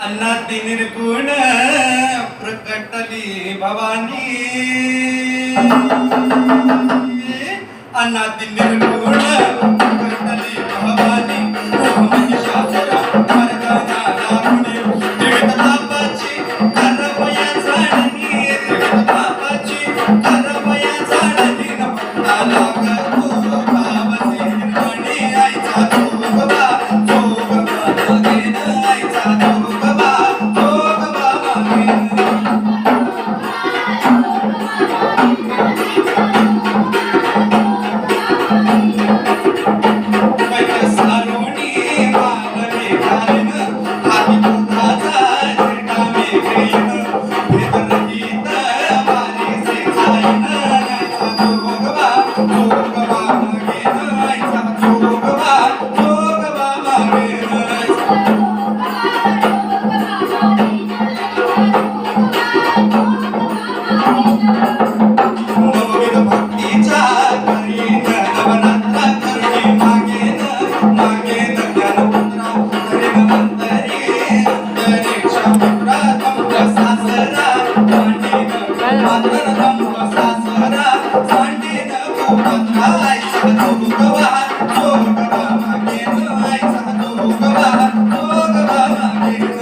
अन्नाती निर्गुण प्रकटली भवानी अन्नाती निर्गुण प्रकटली भवानी महिषासुर मर्दना दारुणी जगत बापाची करवया झाडली जगत बापाची करवया झाडली न भक्ताला करतो भावसे निर्मणी आईचा जोगबा जोगबा मागेन आईचा जोगबा जोगबा मागेन सारोणी मानवी घालीन हाती दुधाचा चिरटा मी घेईन भेदरहित वारीसे जाईन आईचा जोगबा जोगबा मागेन आईचा जोगबा जोगबा मागेन नवविध भक्तीच्या करीन नवरात्र करुणी मागेन मागेन ज्ञानपुत्रा करीन मंतरी अंतरिक्ष पुत्रा तंब सासरा सांडीन मातर तंब सासरा सांडीन गोपत्रा आईचा जोगबा जोगबा मागेन आईचा जोगबा जोगबा मागेन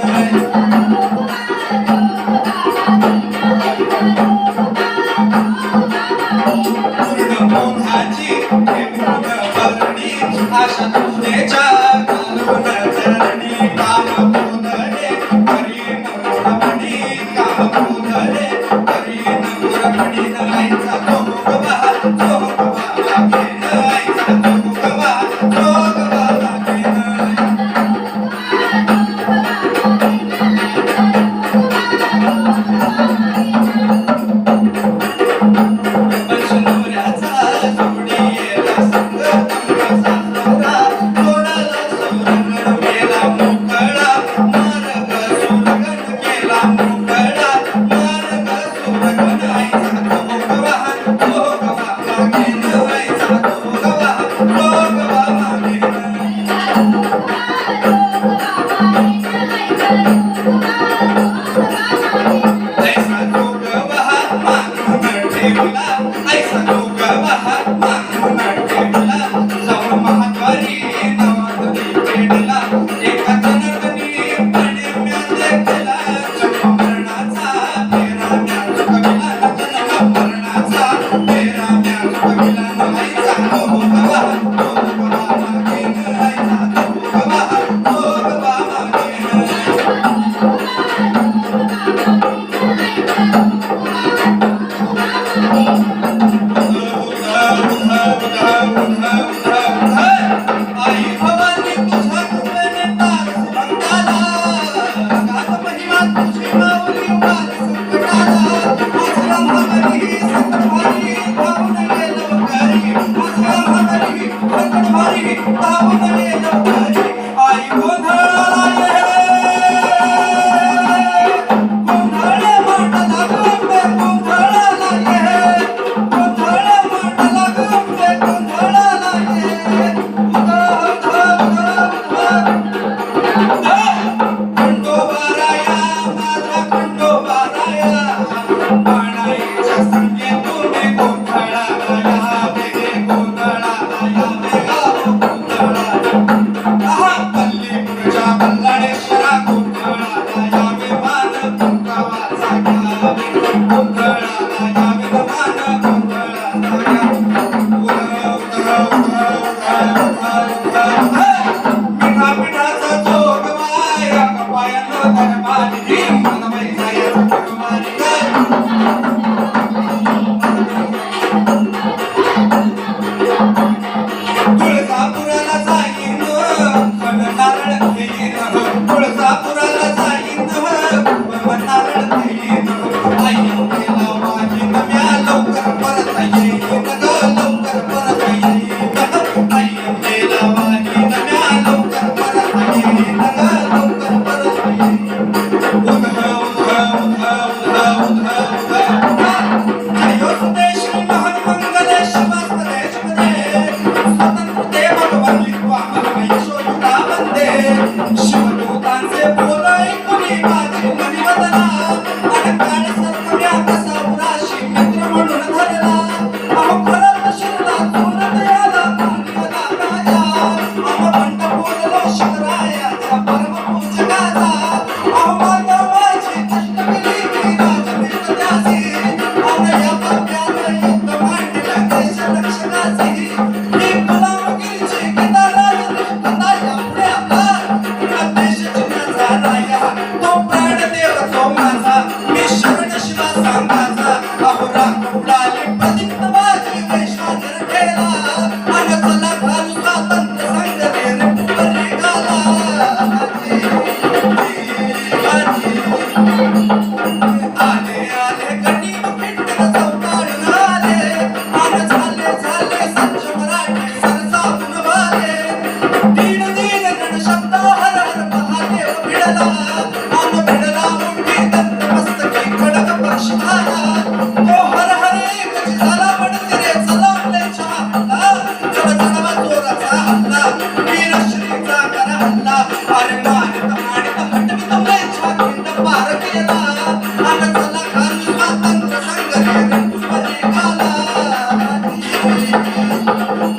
मोहाची प्रेमून भरणी आशा तुझेच्या घालून चरणी काम बोधरे करीन गुरमणी काम बोधरे करीन गुरमणी आईचा जोगबा जोगबा लागेन आईचा जोगबा जोगबा लागेन पंचनोऱ्याचा जोडीला संग तंब सासरा जोडाला सुरगण केला मोकळा मार्ग सुरगण केला मोकळा मार्ग सुरगण आईचा जोगबा जोगबा मागेन आईचा जोगबा जोगबा मागेन ऐसा जोगबा मागून ठेवला ऐसा जोगबा मागून ठेवला जाऊन महाद्वारी नवादली पेडला एका जनार्दनी पाण्याम्या देखला जन्म मरणाचा फेरा म्या चुकविला जन्म मरणाचा फेरा म्या चुकविला आईचा जोगबा जोगबा मागेन आईचा जोगबा जोगबा मागेन आई भवानी तुझ्या कृपेने तारस भक्ताला गात महिमा तुझी माऊली वार संकटाला आश्रम हमारी संकटभारी धावून ये लवकरी आश्रम हमारी संकटभारी धावून ये लवकरी आई गोंधळाला ये गोंधळ मांडला गंबे गोंधळाला ये गोंधळ मांडला गंबे गोंधळाला ये खंडोबाराया माझा खंडोबाराया पाणाईच्या संगीतून गोंधळाला यावे गोंधळाला यावे गोंधळाला पल्लीपूरच्या बल्लाळेश्वरा गोंधळाला यावे मान गोंधळाचा घ्यावे गोंधळाला यावे मान गोंधळाचा घ्यावे मिठा मिठाचा जोगबा या कपायानं धर्मानी मनमय जायचं कुमारी तुळजापुराला जाईन पण नारळ घेईन तुळजापुराला जाईन पण नारळ घेईन आई गेला वाहीन म्या लवकर परत येईन ग लवकर परत येईन आई गेला वाहीन म्या लवकर परत येईन ग लवकर परत येईन अयोध्ये श्री महामंगलेश वास्तवेश स्वतंत्र ते भगवान लिखवा यशोदा वंदे शिवदूतांचे बोल ऐकून पार केला आणि चला घालू स्वातंत्र्य संग्राम निघाला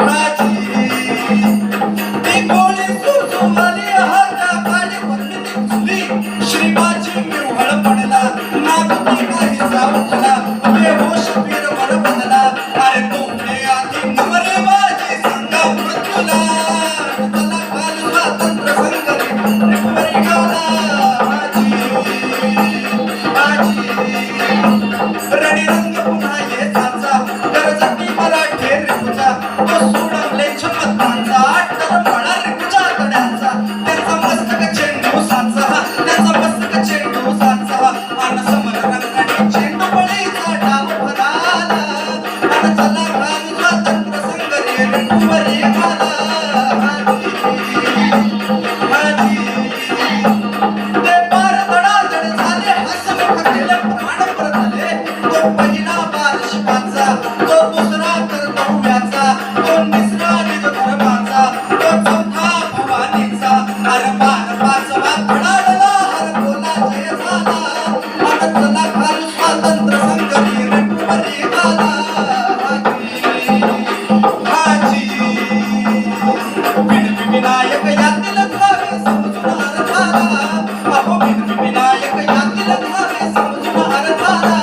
राजी ती गोळी सुसुमली हाताखाली वरती घुसली श्रीमाची मिरवळ पडला नागती काहीचा उठला बेहोश वीरवळ बनला अरे तुमचे आधी नवरे माझी संगा मृत्यूला चला घालू स्वातंत्र्य संग्राम निघाला रणरंग पुन्हा येताचा गरजती मराठी रिपुचा तो सोडवले छमतांचा टरफळा रिपुच्या तड्यांचा त्यांचा मस्तक चेंडू साचा त्यांचा मस्तक चेंडू साचा अन समर रंगाने चेंडू बळीचा डाव भराला अन चला घालू स्वातंत्र्य संग्राम रिपुवरी घाला हाजी ते पार तडाजड झाले हसमुख केले प्राण परतले तो पहिला बाल शिपाचा तो दुसरा कर्तव्याचा तो तिसरा निज धर्माचा तो चौथा भवानीचा अरे बाण पाचवा धडाडला हर बोला जय झाला आता चला घालू स्वातंत्र्य संग्राम रिपुवरी घाला हाजी विनायक यातील धावे समजून हर झाला अहो विनायक यातील धावे समजून हर झाला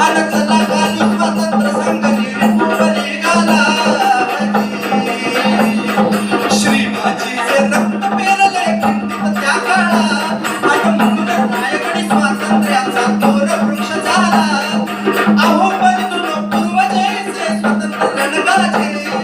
अन चला घालू स्वातंत्र्य संग्राम रिपुवरी घाला श्रीमाजीचे रक्त पेरले खिंडीत त्या काळा अन म्हणून नायकडी स्वातंत्र्याचा थोर वृक्ष झाला अहो बंधून पूर्वजेचे स्वतंत्र रणगाजे